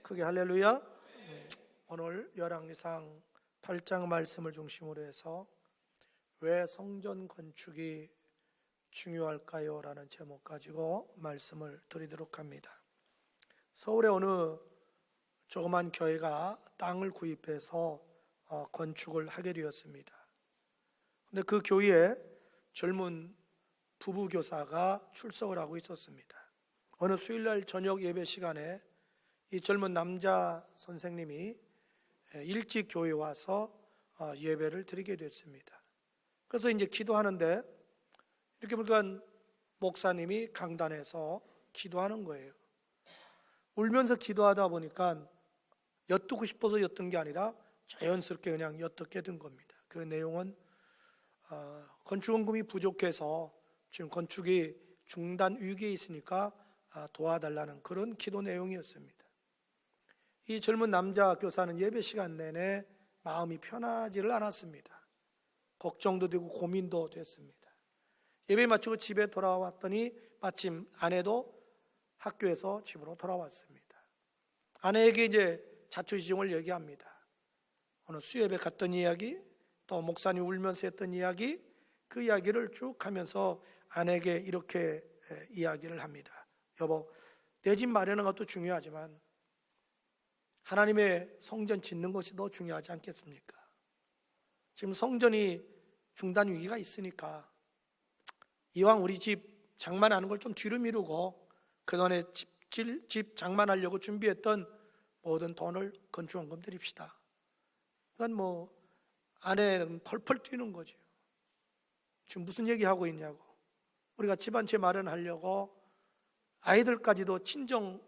크게 할렐루야. 오늘 열왕기상 8장 말씀을 중심으로 해서 왜 성전 건축이 중요할까요? 라는 제목 가지고 말씀을 드리도록 합니다. 서울의 어느 조그만 교회가 땅을 구입해서 건축을 하게 되었습니다. 근데 그 교회에 젊은 부부 교사가 출석을 하고 있었습니다. 어느 수요일날 저녁 예배 시간에 이 젊은 남자 선생님이 일찍 교회에 와서 예배를 드리게 됐습니다. 그래서 이제 기도하는데 이렇게 보니까 목사님이 강단에서 기도하는 거예요. 울면서 기도하다 보니까 엿듣고 싶어서 엿든 게 아니라 자연스럽게 그냥 엿듣게 된 겁니다. 그 내용은 건축원금이 부족해서 지금 건축이 중단 위기에 있으니까 도와달라는 그런 기도 내용이었습니다. 이 젊은 남자 교사는 예배 시간 내내 마음이 편하지를 않았습니다. 걱정도 되고 고민도 됐습니다. 예배 마치고 집에 돌아왔더니 마침 아내도 학교에서 집으로 돌아왔습니다. 아내에게 이제 자초지종을 얘기합니다. 오늘 수요예배 갔던 이야기, 또 목사님 울면서 했던 이야기, 그 이야기를 쭉 하면서 아내에게 이렇게 이야기를 합니다. 여보, 내 집 마련하는 것도 중요하지만 하나님의 성전 짓는 것이 더 중요하지 않겠습니까? 지금 성전이 중단 위기가 있으니까 이왕 우리 집 장만하는 걸 좀 뒤로 미루고 그동안에 집 장만하려고 준비했던 모든 돈을 건축원금 드립시다. 그건 뭐 아내는 펄펄 뛰는 거죠. 지금 무슨 얘기하고 있냐고. 우리가 집 한 채 마련하려고 아이들까지도 친정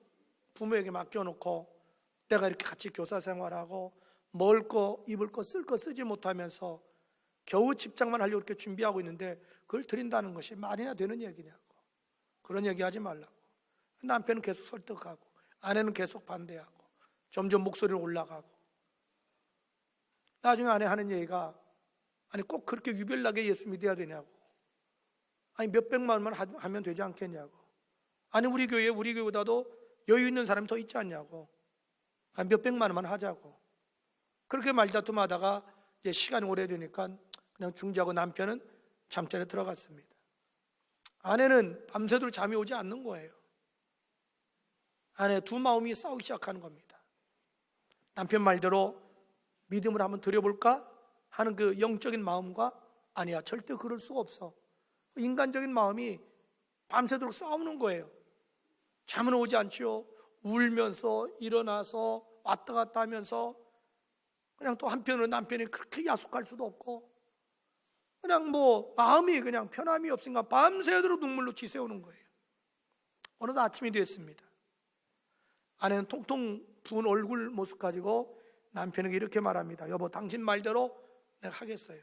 부모에게 맡겨놓고 내가 이렇게 같이 교사 생활하고 먹을 거, 입을 거, 쓸 거 쓰지 못하면서 겨우 집장만 하려고 이렇게 준비하고 있는데 그걸 드린다는 것이 말이나 되는 얘기냐고. 그런 얘기 하지 말라고. 남편은 계속 설득하고 아내는 계속 반대하고 점점 목소리는 올라가고 나중에 아내 하는 얘기가 아니 꼭 그렇게 유별나게 예수 믿어야 되냐고. 아니 몇백만 원만 하면 되지 않겠냐고. 아니 우리 교회보다도 여유 있는 사람이 더 있지 않냐고. 한 몇백만 원만 하자고. 그렇게 말다툼하다가 이제 시간이 오래되니까 그냥 중지하고 남편은 잠자리에 들어갔습니다. 아내는 밤새도록 잠이 오지 않는 거예요. 아내 두 마음이 싸우기 시작하는 겁니다. 남편 말대로 믿음을 한번 드려볼까 하는 그 영적인 마음과 아니야 절대 그럴 수가 없어. 인간적인 마음이 밤새도록 싸우는 거예요. 잠은 오지 않지요. 울면서 일어나서 왔다 갔다 하면서 그냥 또 한편으로 남편이 그렇게 야속할 수도 없고 그냥 뭐 마음이 그냥 편함이 없으니까 밤새도록 눈물로 지새우는 거예요. 어느덧 아침이 됐습니다. 아내는 통통 부은 얼굴 모습 가지고 남편에게 이렇게 말합니다. 여보, 당신 말대로 내가 하겠어요.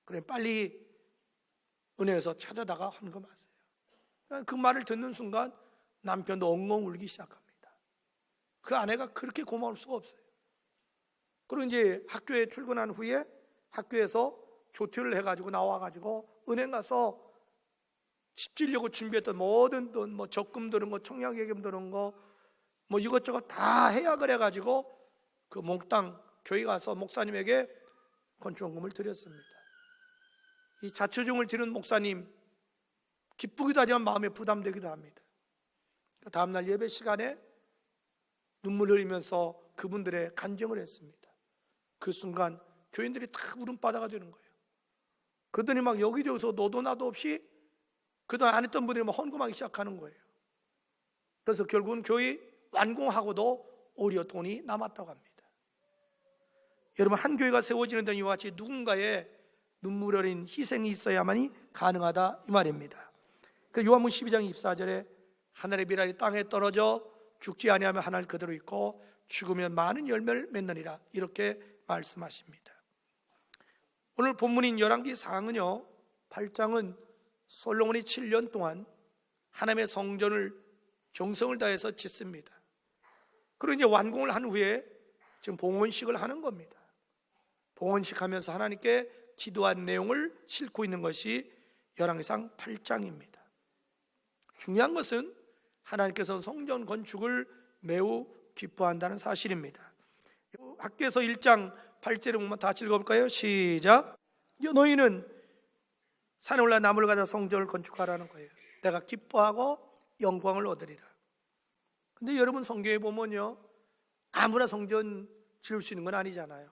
그래 빨리 은혜에서 찾아다가 하는 거 맞아요. 그 말을 듣는 순간 남편도 엉엉 울기 시작합니다. 그 아내가 그렇게 고마울 수가 없어요. 그리고 이제 학교에 출근한 후에 학교에서 조퇴를 해가지고 나와가지고 은행 가서 집 지려고 준비했던 모든 돈, 뭐 적금 드는 거, 청약예금 드는 거, 뭐 이것저것 다 해야 그래가지고 그 몽땅 교회 가서 목사님에게 건축원금을 드렸습니다. 이 자초지종을 드리는 목사님 기쁘기도 하지만 마음에 부담되기도 합니다. 다음날 예배 시간에 눈물 흘리면서 그분들의 간증을 했습니다. 그 순간 교인들이 다 울음바다가 되는 거예요. 그러더니 막 여기저기서 너도 나도 없이 그동안 안 했던 분들이 막 헌금하기 시작하는 거예요. 그래서 결국은 교회 완공하고도 오히려 돈이 남았다고 합니다. 여러분, 한 교회가 세워지는 데는 이와 같이 누군가의 눈물 어린 희생이 있어야만이 가능하다 이 말입니다. 그 요한복음 12장 24절에 하늘의 비랄이 땅에 떨어져 죽지 아니하면 하늘 그대로 있고 죽으면 많은 열매를 맺느니라 이렇게 말씀하십니다. 오늘 본문인 열왕기 상은요 8장은 솔로몬이 7년 동안 하나님의 성전을 정성을 다해서 짓습니다. 그리고 이제 완공을 한 후에 지금 봉헌식을 하는 겁니다. 봉헌식 하면서 하나님께 기도한 내용을 싣고 있는 것이 열왕기상 8장입니다. 중요한 것은 하나님께서는 성전 건축을 매우 기뻐한다는 사실입니다. 학교에서 1장 8절에 보면 다 읽어볼까요? 시작. 너희는 산에 올라 나무를 가져 성전을 건축하라는 거예요. 내가 기뻐하고 영광을 얻으리라. 근데 여러분 성경에 보면요, 아무나 성전 지을 수 있는 건 아니잖아요.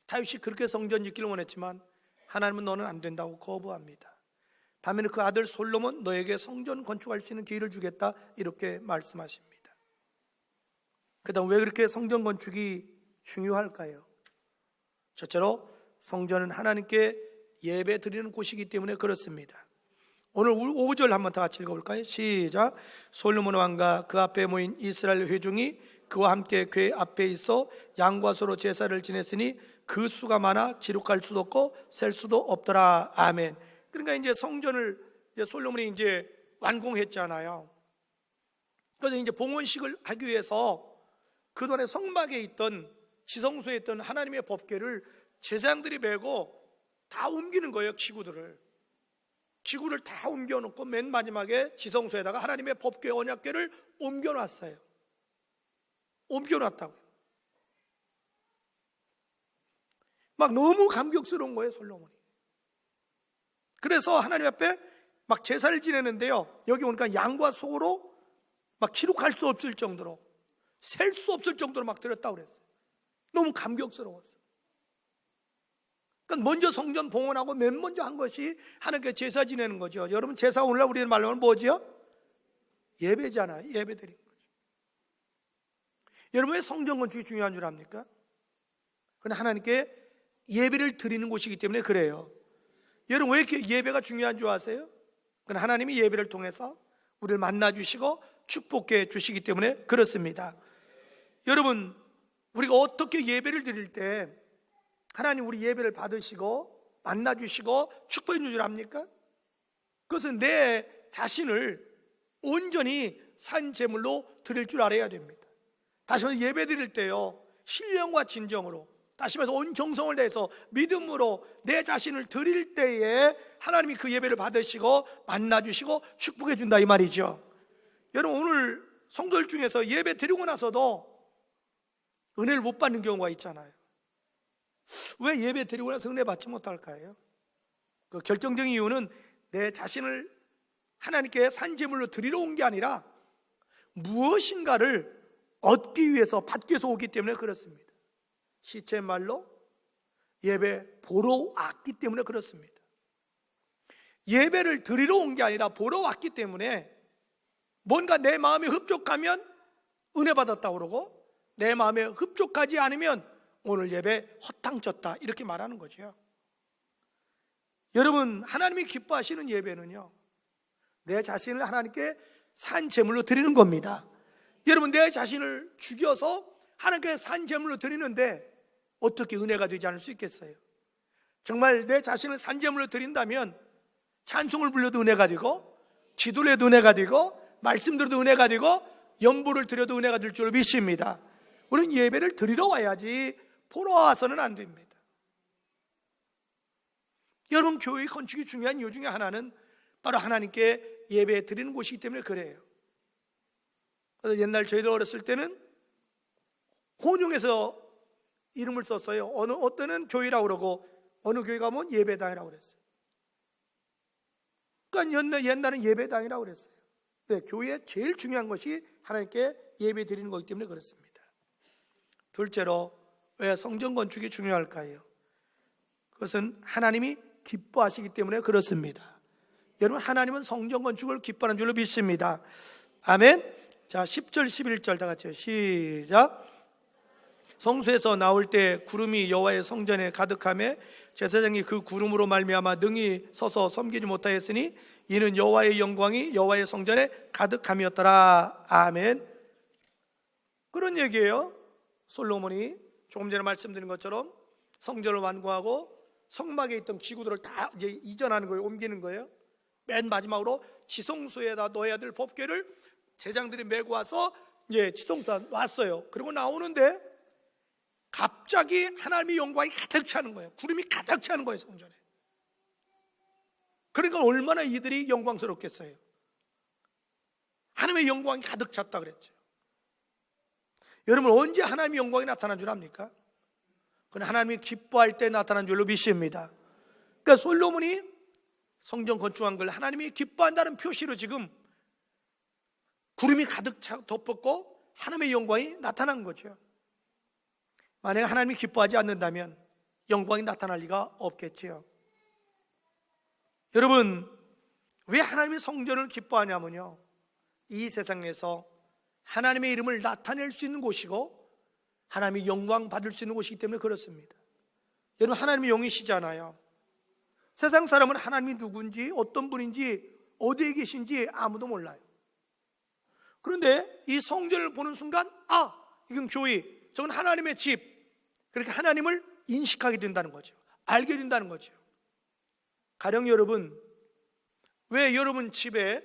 다윗이 그렇게 성전 짓기를 원했지만 하나님은 너는 안 된다고 거부합니다. 반면에 그 아들 솔로몬 너에게 성전 건축할 수 있는 기회를 주겠다 이렇게 말씀하십니다. 그 다음 왜 그렇게 성전 건축이 중요할까요? 첫째로 성전은 하나님께 예배 드리는 곳이기 때문에 그렇습니다. 오늘 5절 한번 다 같이 읽어볼까요? 시작. 솔로몬 왕과 그 앞에 모인 이스라엘 회중이 그와 함께 궤 앞에 있어 양과 소로 제사를 지냈으니 그 수가 많아 기록할 수도 없고 셀 수도 없더라. 아멘. 그러니까 이제 성전을 솔로몬이 이제 완공했잖아요. 그래서 이제 봉헌식을 하기 위해서 그동안에 성막에 있던 지성소에 있던 하나님의 법궤를 제사장들이 메고 다 옮기는 거예요. 기구를 다 옮겨놓고 맨 마지막에 지성소에다가 하나님의 법궤 언약궤를 옮겨놨어요. 옮겨놨다고요. 막 너무 감격스러운 거예요, 솔로몬이. 그래서 하나님 앞에 막 제사를 지내는데요, 여기 오니까 양과 소로 막 기록할 수 없을 정도로, 셀 수 없을 정도로 막 드렸다고 그랬어요. 너무 감격스러웠어요. 그러니까 먼저 성전 봉헌하고 맨 먼저 한 것이 하나님께 제사 지내는 거죠. 여러분, 제사 오늘날 우리는 말로 하면 뭐죠? 예배잖아요. 예배 드리는 거죠. 여러분, 왜 성전 건축이 중요한 줄 압니까? 그건 하나님께 예배를 드리는 곳이기 때문에 그래요. 여러분, 왜 이렇게 예배가 중요한 줄 아세요? 그건 하나님이 예배를 통해서 우리를 만나주시고 축복해 주시기 때문에 그렇습니다. 여러분, 우리가 어떻게 예배를 드릴 때 하나님 우리 예배를 받으시고 만나주시고 축복해 주줄 압니까? 그것은 내 자신을 온전히 산 제물로 드릴 줄 알아야 됩니다. 다시 말해서 예배 드릴 때요, 신령과 진정으로, 다시 말해서 온 정성을 다해서 믿음으로 내 자신을 드릴 때에 하나님이 그 예배를 받으시고 만나주시고 축복해 준다 이 말이죠. 여러분, 오늘 성도들 중에서 예배 드리고 나서도 은혜를 못 받는 경우가 있잖아요. 왜 예배 드리고 나서 은혜 받지 못할까요? 그 결정적인 이유는 내 자신을 하나님께 산제물로 드리러 온 게 아니라 무엇인가를 얻기 위해서, 받기 위해서 오기 때문에 그렇습니다. 시체 말로 예배 보러 왔기 때문에 그렇습니다. 예배를 드리러 온 게 아니라 보러 왔기 때문에 뭔가 내 마음에 흡족하면 은혜 받았다고 그러고, 내 마음에 흡족하지 않으면 오늘 예배 헛탕쳤다 이렇게 말하는 거죠. 여러분, 하나님이 기뻐하시는 예배는요, 내 자신을 하나님께 산 제물로 드리는 겁니다. 여러분, 내 자신을 죽여서 하나님께 산 제물로 드리는데 어떻게 은혜가 되지 않을 수 있겠어요? 정말 내 자신을 산 제물로 드린다면 찬송을 불러도 은혜가 되고, 기도를 해도 은혜가 되고, 말씀 들어도 은혜가 되고, 연보를 드려도 은혜가 될 줄 믿습니다. 우리는 예배를 드리러 와야지 보러 와서는 안 됩니다. 여러분, 교회 건축이 중요한 이유 중에 하나는 바로 하나님께 예배 드리는 곳이기 때문에 그래요. 그래서 옛날 저희도 어렸을 때는 혼용해서 이름을 썼어요. 어떤 교회라고 그러고 어느 교회 가면 예배당이라고 그랬어요. 그러니까 옛날은 예배당이라고 그랬어요. 네, 교회에 제일 중요한 것이 하나님께 예배 드리는 거기 때문에 그렇습니다. 둘째로, 왜 성전 건축이 중요할까요? 그것은 하나님이 기뻐하시기 때문에 그렇습니다. 여러분, 하나님은 성전 건축을 기뻐하는 줄로 믿습니다. 아멘. 자, 10절 11절 다 같이요. 시작. 성소에서 나올 때 구름이 여호와의 성전에 가득하며 제사장이 그 구름으로 말미암아 능히 서서 섬기지 못하였으니 이는 여호와의 영광이 여호와의 성전에 가득함이었더라. 아멘. 그런 얘기예요. 솔로몬이 조금 전에 말씀드린 것처럼 성전을 완공하고 성막에 있던 기구들을 다 이제 이전하는 거예요. 옮기는 거예요. 맨 마지막으로 지성소에다 넣어야 될 법궤를 제장들이 메고 와서 이제 지성소에 놨어요. 그리고 나오는데 갑자기 하나님의 영광이 가득 차는 거예요. 구름이 가득 차는 거예요, 성전에. 그러니까 얼마나 이들이 영광스럽겠어요. 하나님의 영광이 가득 찼다 그랬죠. 여러분, 언제 하나님의 영광이 나타난 줄 압니까? 그건 하나님이 기뻐할 때 나타난 줄로 믿습니다. 그러니까 솔로몬이 성전 건축한 걸 하나님이 기뻐한다는 표시로 지금 구름이 가득 덮었고 하나님의 영광이 나타난 거죠. 만약에 하나님이 기뻐하지 않는다면 영광이 나타날 리가 없겠지요. 여러분, 왜 하나님이 성전을 기뻐하냐면요, 이 세상에서 하나님의 이름을 나타낼 수 있는 곳이고 하나님의 영광 받을 수 있는 곳이기 때문에 그렇습니다. 여러분, 하나님의 영이시잖아요. 세상 사람은 하나님이 누군지, 어떤 분인지, 어디에 계신지 아무도 몰라요. 그런데 이 성전을 보는 순간, 아, 이건 교회, 저건 하나님의 집, 그렇게 하나님을 인식하게 된다는 거죠. 알게 된다는 거죠. 가령 여러분, 왜 여러분 집에,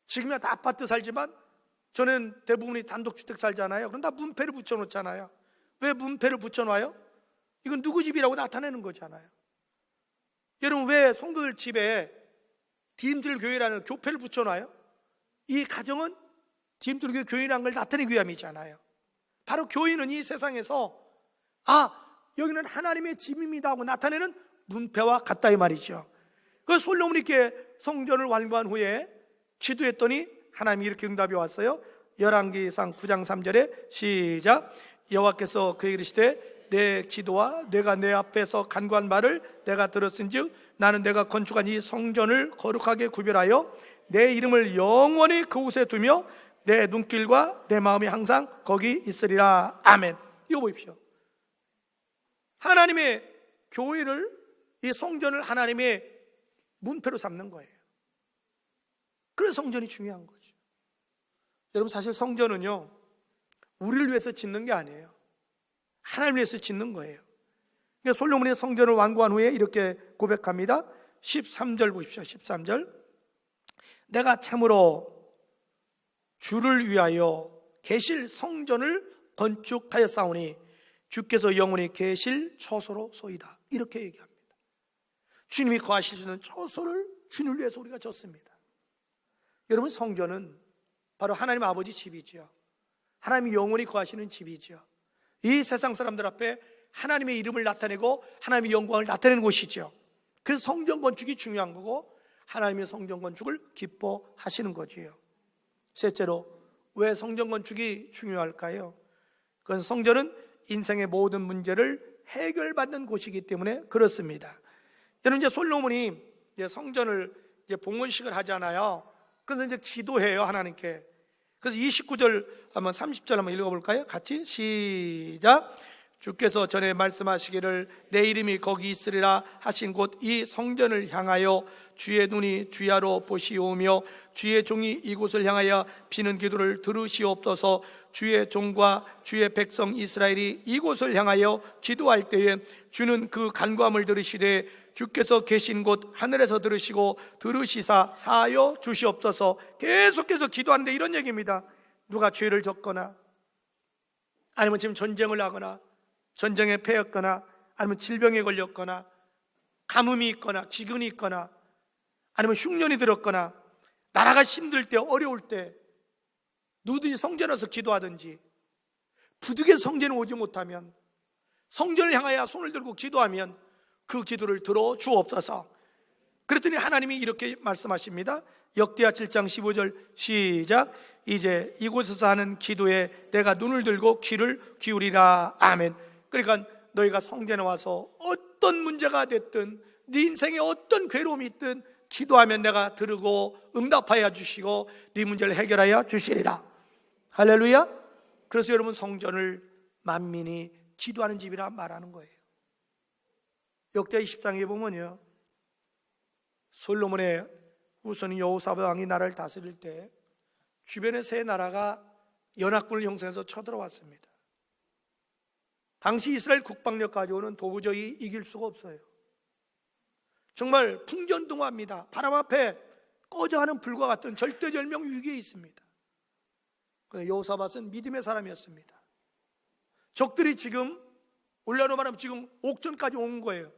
지금이야 다 아파트 살지만 저는 대부분이 단독주택 살잖아요. 그럼 다 문패를 붙여놓잖아요. 왜 문패를 붙여놔요? 이건 누구 집이라고 나타내는 거잖아요. 여러분, 왜 성도들 집에 디딤들 교회라는 교패를 붙여놔요? 이 가정은 디딤들 교회 교회라는 걸 나타내기 위함이잖아요. 바로 교회는 이 세상에서, 아, 여기는 하나님의 집입니다 하고 나타내는 문패와 같다 이 말이죠. 그 솔로몬이 이렇게 성전을 완공한 후에 기도했더니 하나님이 이렇게 응답이 왔어요. 열왕기상 9장 3절에 시작. 여호와께서 그에게 이르시되 내 기도와 내가 내 앞에서 간구한 말을 내가 들었은즉 나는 내가 건축한 이 성전을 거룩하게 구별하여 내 이름을 영원히 그곳에 두며 내 눈길과 내 마음이 항상 거기 있으리라. 아멘. 이거 보십시오. 하나님의 교회를, 이 성전을 하나님의 문패로 삼는 거예요. 그래서 성전이 중요한 거죠. 여러분, 사실 성전은요, 우리를 위해서 짓는 게 아니에요. 하나님을 위해서 짓는 거예요. 그러니까 솔로몬이 성전을 완공한 후에 이렇게 고백합니다. 13절 보십시오. 13절. 내가 참으로 주를 위하여 계실 성전을 건축하였사오니 주께서 영원히 계실 처소로 소이다. 이렇게 얘기합니다. 주님이 거하실 수 있는 처소를 주님을 위해서 우리가 졌습니다. 여러분, 성전은 바로 하나님 아버지 집이죠. 하나님이 영원히 거하시는 집이죠. 이 세상 사람들 앞에 하나님의 이름을 나타내고 하나님의 영광을 나타내는 곳이죠. 그래서 성전 건축이 중요한 거고 하나님의 성전 건축을 기뻐하시는 거지요. 셋째로, 왜 성전 건축이 중요할까요? 그건 성전은 인생의 모든 문제를 해결받는 곳이기 때문에 그렇습니다. 여러분, 이제 솔로몬이 이제 성전을 이제 봉헌식을 하잖아요. 그래서 이제 기도해요, 하나님께. 그래서 29절 한번 30절 한번 읽어볼까요? 같이 시작. 주께서 전에 말씀하시기를 내 이름이 거기 있으리라 하신 곳 이 성전을 향하여 주의 눈이 주야로 보시오며 주의 종이 이곳을 향하여 비는 기도를 들으시옵소서. 주의 종과 주의 백성 이스라엘이 이곳을 향하여 기도할 때에 주는 그 간구함을 들으시되 주께서 계신 곳 하늘에서 들으시고 들으시사 사하여 주시옵소서. 계속해서 기도하는데 이런 얘기입니다. 누가 죄를 졌거나 아니면 지금 전쟁을 하거나 전쟁에 패했거나 아니면 질병에 걸렸거나 가뭄이 있거나 기근이 있거나 아니면 흉년이 들었거나 나라가 힘들 때 어려울 때 누구든지 성전에 와서 기도하든지 부득이해서 성전에 오지 못하면 성전을 향하여 손을 들고 기도하면 그 기도를 들어 주옵소서. 그랬더니 하나님이 이렇게 말씀하십니다. 역대하 7장 15절 시작. 이제 이곳에서 하는 기도에 내가 눈을 들고 귀를 기울이라. 아멘. 그러니까 너희가 성전에 와서 어떤 문제가 됐든 네 인생에 어떤 괴로움이 있든 기도하면 내가 들으고 응답하여 주시고 네 문제를 해결하여 주시리라. 할렐루야. 그래서 여러분, 성전을 만민이 기도하는 집이라 말하는 거예요. 역대하 20장에 보면요, 솔로몬의 후손인 여호사밧 왕이 나라를 다스릴 때 주변의 세 나라가 연합군을 형성해서 쳐들어왔습니다. 당시 이스라엘 국방력 가지고는 도저히 이길 수가 없어요. 정말 풍전등화합니다. 바람 앞에 꺼져가는 불과 같은 절대절명 위기에 있습니다. 그런데 여호사밧은 믿음의 사람이었습니다. 적들이 지금 올라로 말하면 지금 옥천까지 온 거예요.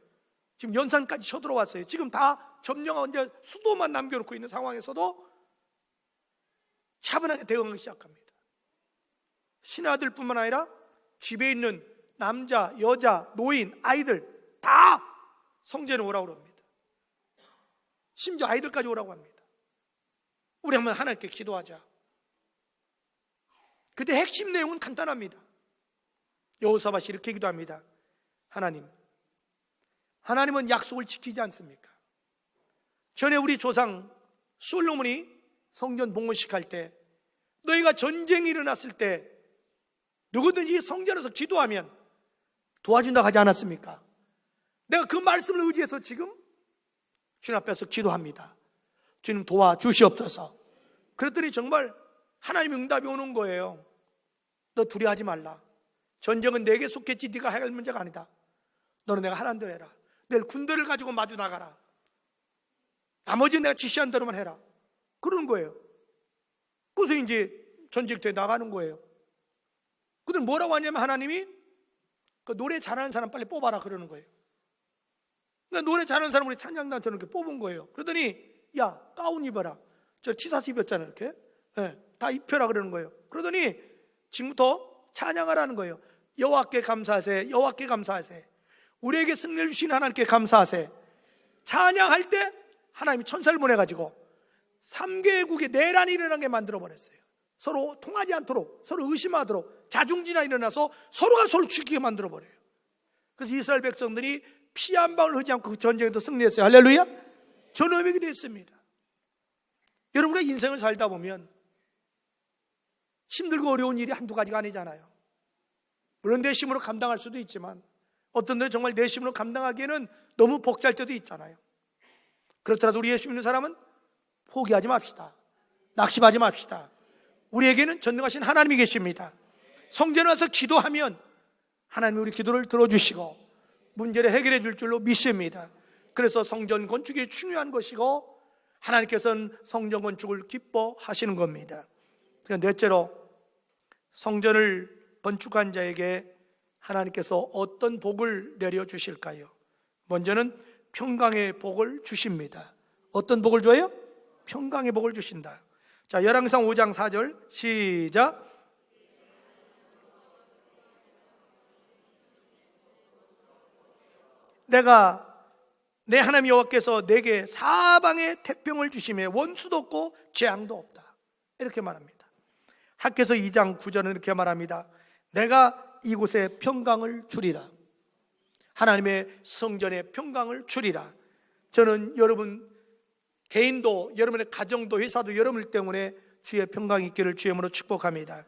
지금 연산까지 쳐들어왔어요. 지금 다 점령하고 이제 수도만 남겨놓고 있는 상황에서도 차분하게 대응하기 시작합니다. 신하들뿐만 아니라 집에 있는 남자, 여자, 노인, 아이들 다 성전에 오라고 합니다. 심지어 아이들까지 오라고 합니다. 우리 한번 하나님께 기도하자. 그때 핵심 내용은 간단합니다. 여호사밧이 이렇게 기도합니다. 하나님은 약속을 지키지 않습니까? 전에 우리 조상 솔로몬이 성전 봉헌식 할 때, 너희가 전쟁이 일어났을 때 누구든지 성전에서 기도하면 도와준다고 하지 않았습니까? 내가 그 말씀을 의지해서 지금 주님 앞에서 기도합니다. 주님 도와주시옵소서. 그랬더니 정말 하나님 응답이 오는 거예요. 너 두려워하지 말라. 전쟁은 내게 속했지 네가 할 문제가 아니다. 너는 내가 하라는 대로 해라. 내일 군대를 가지고 마주 나가라. 나머지는 내가 지시한 대로만 해라. 그러는 거예요. 그래서 이제 전쟁터에 나가는 거예요. 근데 뭐라고 하냐면 하나님이 그 노래 잘하는 사람 빨리 뽑아라 그러는 거예요. 그러니까 노래 잘하는 사람 우리 찬양단처럼 이렇게 뽑은 거예요. 그러더니 야 가운 입어라. 저 치사스 입었잖아요. 이렇게 다 입혀라 그러는 거예요. 그러더니 지금부터 찬양하라는 거예요. 여호와께 감사하세. 여호와께 감사하세. 우리에게 승리를 주신 하나님께 감사하세. 찬양할 때 하나님이 천사를 보내가지고 3개국의 내란이 일어나게 만들어버렸어요. 서로 통하지 않도록, 서로 의심하도록 자중진환이 일어나서 서로가 서로 죽이게 만들어버려요. 그래서 이스라엘 백성들이 피 한 방울 흐지 않고 그 전쟁에서 승리했어요. 할렐루야. 전업이 됐습니다. 여러분, 우리가 인생을 살다 보면 힘들고 어려운 일이 한두 가지가 아니잖아요. 물론 내 힘으로 감당할 수도 있지만 어떤 데는 정말 내 힘으로 감당하기에는 너무 벅찰 때도 있잖아요. 그렇더라도 우리 예수 믿는 사람은 포기하지 맙시다. 낙심하지 맙시다. 우리에게는 전능하신 하나님이 계십니다. 성전에 와서 기도하면 하나님이 우리 기도를 들어주시고 문제를 해결해 줄 줄로 믿습니다. 그래서 성전 건축이 중요한 것이고 하나님께서는 성전 건축을 기뻐하시는 겁니다. 넷째로, 성전을 건축한 자에게 하나님께서 어떤 복을 내려주실까요? 먼저는 평강의 복을 주십니다. 어떤 복을 줘요? 평강의 복을 주신다. 자, 열왕기상 5장 4절 시작. 내 하나님 여호와께서 내게 사방에 태평을 주시매 원수도 없고 재앙도 없다. 이렇게 말합니다. 학개서 2장 9절은 이렇게 말합니다. 내가 이곳에 평강을 주리라. 하나님의 성전에 평강을 주리라. 저는 여러분 개인도, 여러분의 가정도, 회사도 여러분 때문에 주의 평강이 있기를 주님으로 축복합니다.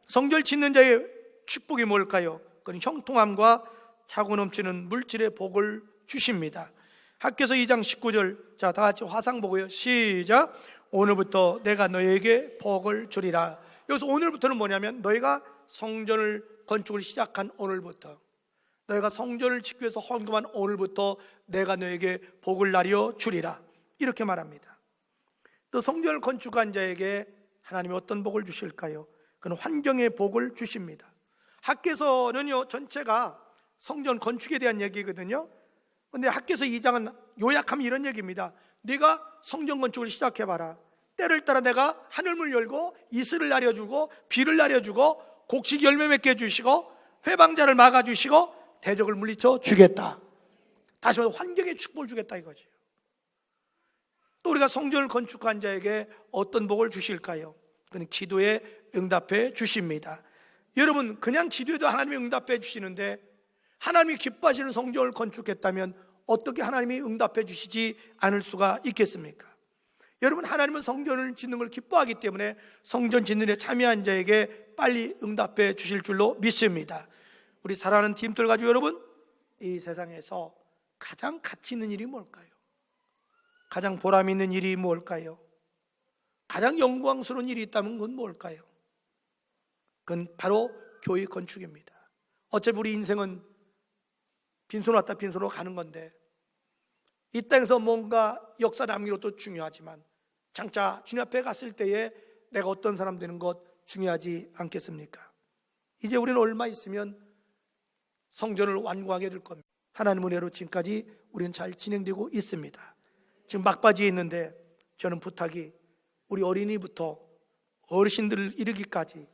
성전 짓는 자의 축복이 뭘까요? 그건 형통함과 차고 넘치는 물질의 복을 주십니다. 학개서 2장 19절, 자, 다 같이 화상 보고요. 시작. 오늘부터 내가 너에게 복을 주리라. 여기서 오늘부터는 뭐냐면 너희가 성전을 건축을 시작한 오늘부터, 너희가 성전을 짓기 위해서 헌금한 오늘부터 내가 너에게 복을 나려 주리라. 이렇게 말합니다. 또 성전을 건축한 자에게 하나님이 어떤 복을 주실까요? 그건 환경의 복을 주십니다. 학개서는요 전체가 성전 건축에 대한 얘기거든요. 근데 학개서 2장은 요약하면 이런 얘기입니다. 네가 성전 건축을 시작해봐라. 때를 따라 내가 하늘문 열고 이슬을 내려주고 비를 내려주고 곡식 열매 맺게 해주시고 회방자를 막아주시고 대적을 물리쳐 주겠다. 다시 말해서 환경의 축복을 주겠다 이거죠. 또 우리가 성전을 건축한 자에게 어떤 복을 주실까요? 그는 기도에 응답해 주십니다. 여러분, 그냥 기도해도 하나님이 응답해 주시는데 하나님이 기뻐하시는 성전을 건축했다면 어떻게 하나님이 응답해 주시지 않을 수가 있겠습니까? 여러분, 하나님은 성전을 짓는 걸 기뻐하기 때문에 성전 짓는 데 참여한 자에게 빨리 응답해 주실 줄로 믿습니다. 우리 사랑하는 팀들 가지고 여러분, 이 세상에서 가장 가치 있는 일이 뭘까요? 가장 보람 있는 일이 뭘까요? 가장 영광스러운 일이 있다면 그건 뭘까요? 그건 바로 교회 건축입니다. 어차피 우리 인생은 빈손 왔다 빈손으로 가는 건데 이 땅에서 뭔가 역사 남기는 것도 중요하지만 장차 주님 앞에 갔을 때에 내가 어떤 사람 되는 것 중요하지 않겠습니까? 이제 우리는 얼마 있으면 성전을 완공하게 될 겁니다. 하나님 은혜로 지금까지 우리는 잘 진행되고 있습니다. 지금 막바지에 있는데 저는 부탁이 우리 어린이부터 어르신들을 이르기까지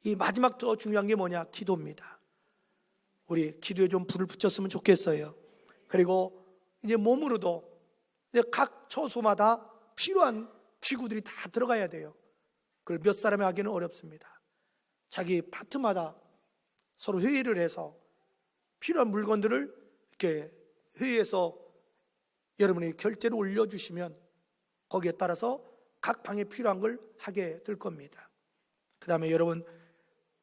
이 마지막 더 중요한 게 뭐냐? 기도입니다. 우리 기도에 좀 불을 붙였으면 좋겠어요. 그리고 이제 몸으로도 이제 각 처소마다 필요한 기구들이 다 들어가야 돼요. 그걸 몇 사람이 하기는 어렵습니다. 자기 파트마다 서로 회의를 해서 필요한 물건들을 이렇게 회의에서 여러분이 결제를 올려주시면 거기에 따라서 각 방에 필요한 걸 하게 될 겁니다. 그 다음에 여러분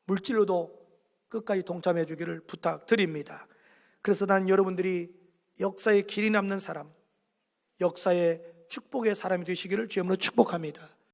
물질로도 끝까지 동참해 주기를 부탁드립니다. 그래서 난 여러분들이 역사에 길이 남는 사람, 역사의 축복의 사람이 되시기를 주님으로 축복합니다.